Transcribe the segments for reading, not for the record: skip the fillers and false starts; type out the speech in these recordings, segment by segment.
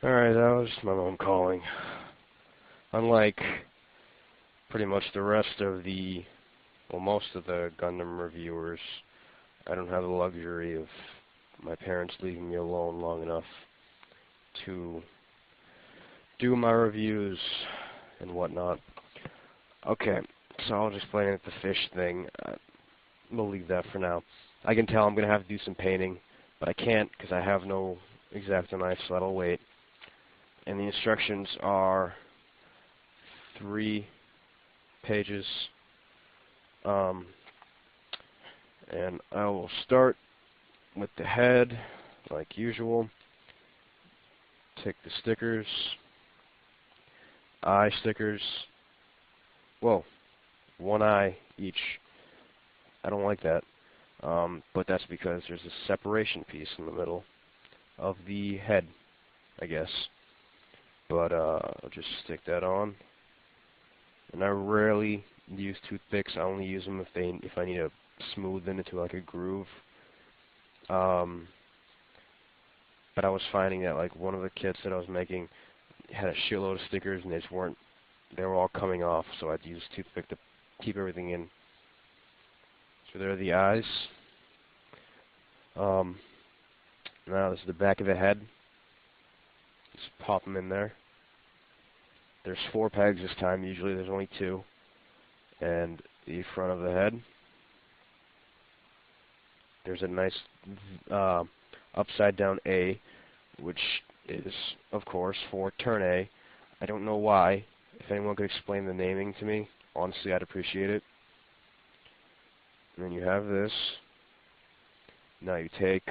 Alright, that was my mom calling. Unlike pretty much the rest of the, well, most of the Gundam reviewers, I don't have the luxury of my parents leaving me alone long enough to do my reviews and whatnot. Okay, so I'll just explain it, the fish thing. We'll leave that for now. I can tell I'm going to have to do some painting, but I can't because I have no X-Acto knife, so that'll wait. And the instructions are 3 pages. And I will start with the head, like usual. Take the stickers, eye stickers. Whoa, 1 eye each. I don't like that. But that's because there's a separation piece in the middle of the head, I guess. But I'll just stick that on. And I rarely use toothpicks. I only use them if I need to smooth them into like a groove. But I was finding that like one of the kits that I was making had a shitload of stickers and they were all coming off, so I'd use a toothpick to keep everything in. So there are the eyes. Now this is the back of the head. Just pop them in there. There's 4 pegs this time. Usually there's only 2. And the front of the head. There's a nice upside down A, which is, of course, for turn A. I don't know why. If anyone could explain the naming to me, honestly, I'd appreciate it. And then you have this. Now you take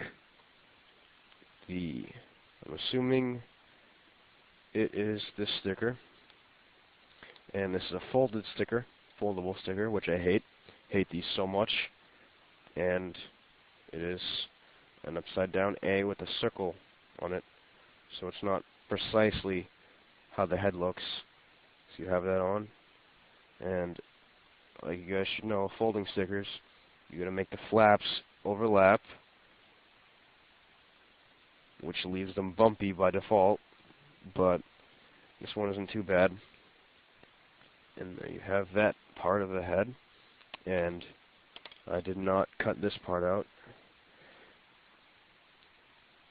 the, I'm assuming it is this sticker. And this is a folded sticker, foldable sticker, which I hate. Hate these so much. And it is an upside down A with a circle on it. So it's not precisely how the head looks. So you have that on. And like you guys should know, folding stickers, you're going to make the flaps overlap, which leaves them bumpy by default, but this one isn't too bad. And there you have that part of the head, and I did not cut this part out.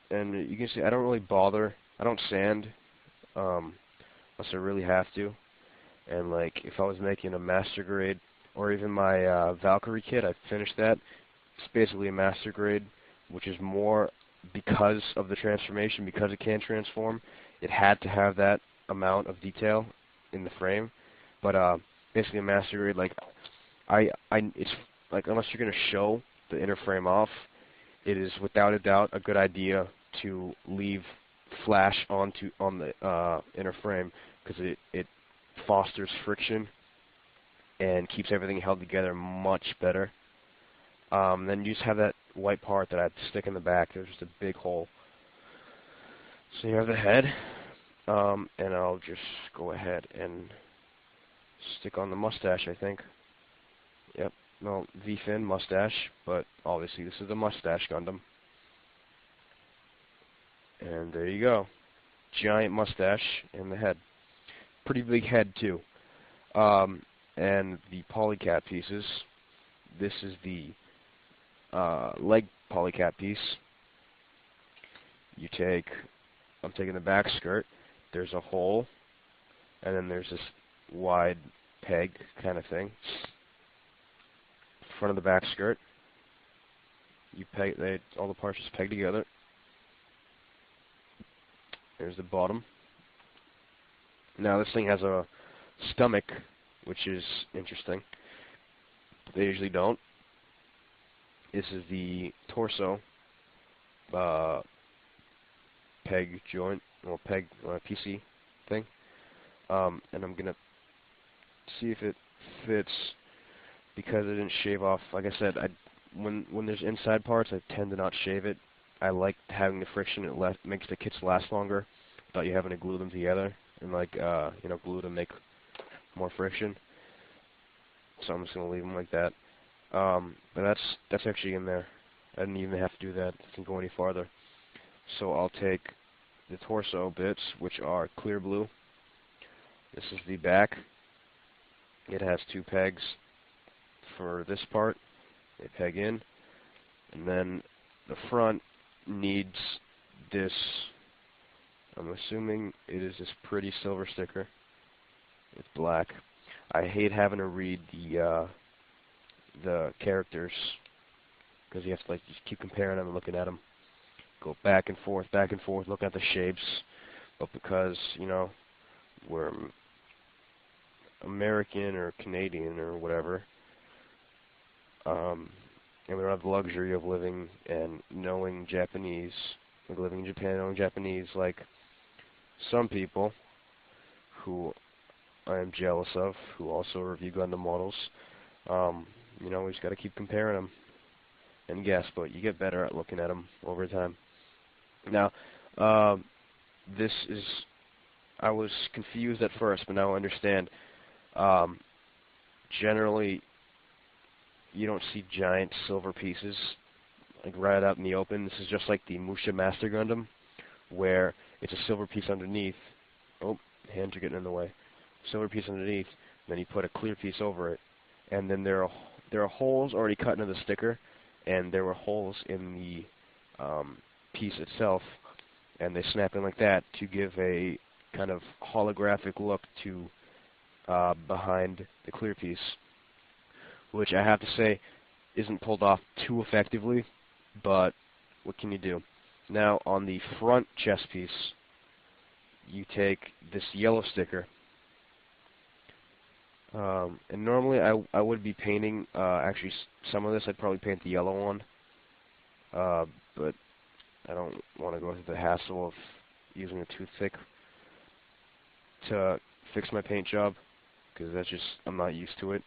And you can see I don't really bother. I don't sand unless I really have to. And like if I was making a master grade or even my Valkyrie kit, I finished that. It's basically a master grade, which is more because of the transformation, because it can transform. It had to have that amount of detail in the frame. But basically a master grade, like it's like unless you're gonna show the inner frame off, it is without a doubt a good idea to leave flash on the inner frame because it fosters friction and keeps everything held together much better. Then you just have that white part that I had to stick in the back. There's just a big hole. So you have the head, and I'll just go ahead and stick on the mustache, I think. Yep, no, V-fin, mustache, but obviously this is the mustache Gundam. And there you go. Giant mustache in the head. Pretty big head, too. And the polycap pieces. This is the leg polycap piece. I'm taking the back skirt. There's a hole, and then there's this wide peg kind of thing. Front of the back skirt. All the parts just peg together. There's the bottom. Now this thing has a stomach, which is interesting. They usually don't. This is the torso peg joint, or peg PC thing. And I'm gonna see if it fits because I didn't shave off. Like I said, when there's inside parts, I tend to not shave it. I like having the friction. It makes the kits last longer without you having to glue them together and glue to make more friction. So I'm just gonna leave them like that. But that's actually in there. I didn't even have to do that. It didn't go any farther. So I'll take the torso bits, which are clear blue. This is the back. It has 2 pegs for this part. They peg in. And then the front needs this, I'm assuming it is this pretty silver sticker. It's black. I hate having to read the characters, because you have to just keep comparing them and looking at them. Go back and forth, look at the shapes. But because, we're American or Canadian or whatever, and we don't have the luxury of living and knowing Japanese, like living in Japan, knowing Japanese, like some people who I am jealous of, who also review Gundam models. We just got to keep comparing them and guess, but you get better at looking at them over time. Now, this is, I was confused at first, but now I understand. Generally, you don't see giant silver pieces like right out in the open. This is just like the Musha Master Gundam, where it's a silver piece underneath. Oh, hands are getting in the way. Silver piece underneath, then you put a clear piece over it, and then there are holes already cut into the sticker, and there were holes in the piece itself, and they snap in like that to give a kind of holographic look to behind the clear piece, which I have to say isn't pulled off too effectively, but what can you do? Now on the front chest piece, you take this yellow sticker, and normally I would be painting, actually some of this I'd probably paint the yellow one, but I don't want to go through the hassle of using a toothpick to fix my paint job, because that's just, I'm not used to it.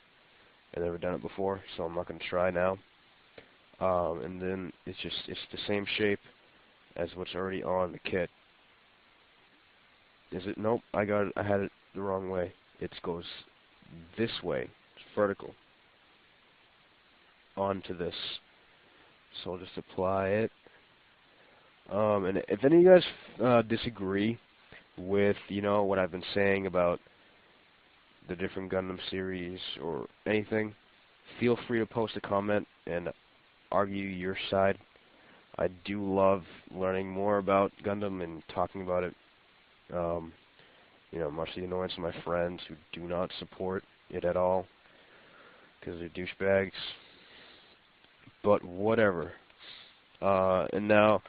I've never done it before, so I'm not going to try now. And then it's the same shape as what's already on the kit. Is it? Nope, I had it the wrong way. It goes this way. It's vertical onto this. So I'll just apply it. And if any of you guys disagree with, what I've been saying about the different Gundam series or anything, feel free to post a comment and argue your side. I do love learning more about Gundam and talking about it. Much to the annoyance of my friends who do not support it at all because they're douchebags. But whatever. And now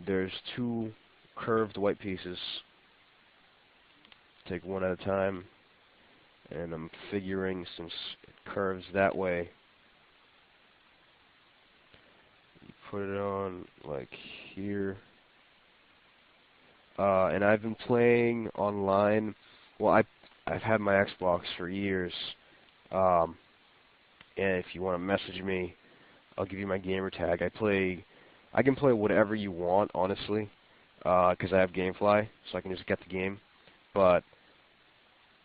there's 2 curved white pieces. Take one at a time. And I'm figuring since it curves that way, you put it on like here. And I've been playing online. Well, I've had my Xbox for years. And if you want to message me, I'll give you my gamer tag. I can play whatever you want, honestly, because I have GameFly, so I can just get the game. But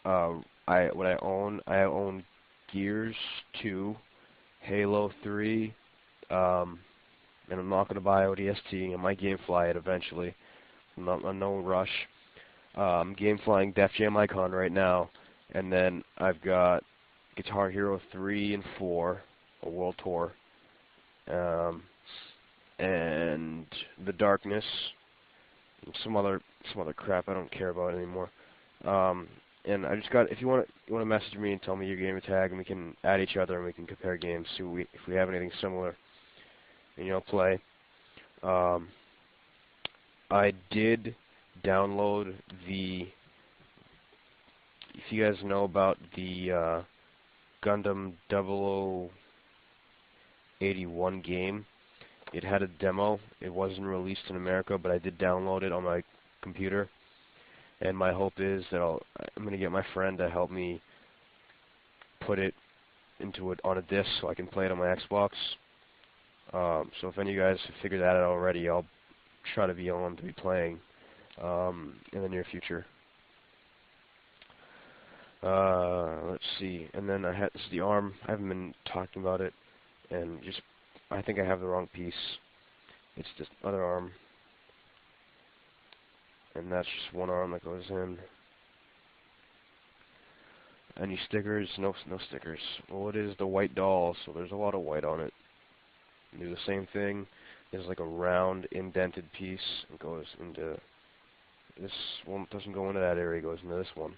I own Gears 2, Halo 3, and I'm not going to buy ODST. I might GameFly it eventually. I'm no rush. I'm GameFlying Def Jam Icon right now, and then I've got Guitar Hero 3 and 4, a world tour, and The Darkness, and some other crap I don't care about anymore. And I just got, if you want to message me and tell me your gamer tag, and we can add each other and we can compare games, see if we have anything similar, and play. I did download the, if you guys know about the Gundam 0081 game, it had a demo. It wasn't released in America, but I did download it on my computer. And my hope is that I'm going to get my friend to help me put it on a disc so I can play it on my Xbox. So if any of you guys have figured that out already, I'll try to be on to be playing in the near future. Let's see. And then this is the arm. I haven't been talking about it, and I think I have the wrong piece. It's this other arm. and that's just one arm that goes in. Any stickers? No, no stickers. Well, it is the white doll, so there's a lot of white on it. Do the same thing. There's like a round indented piece. It goes into this one. Doesn't go into that area. It goes into this one.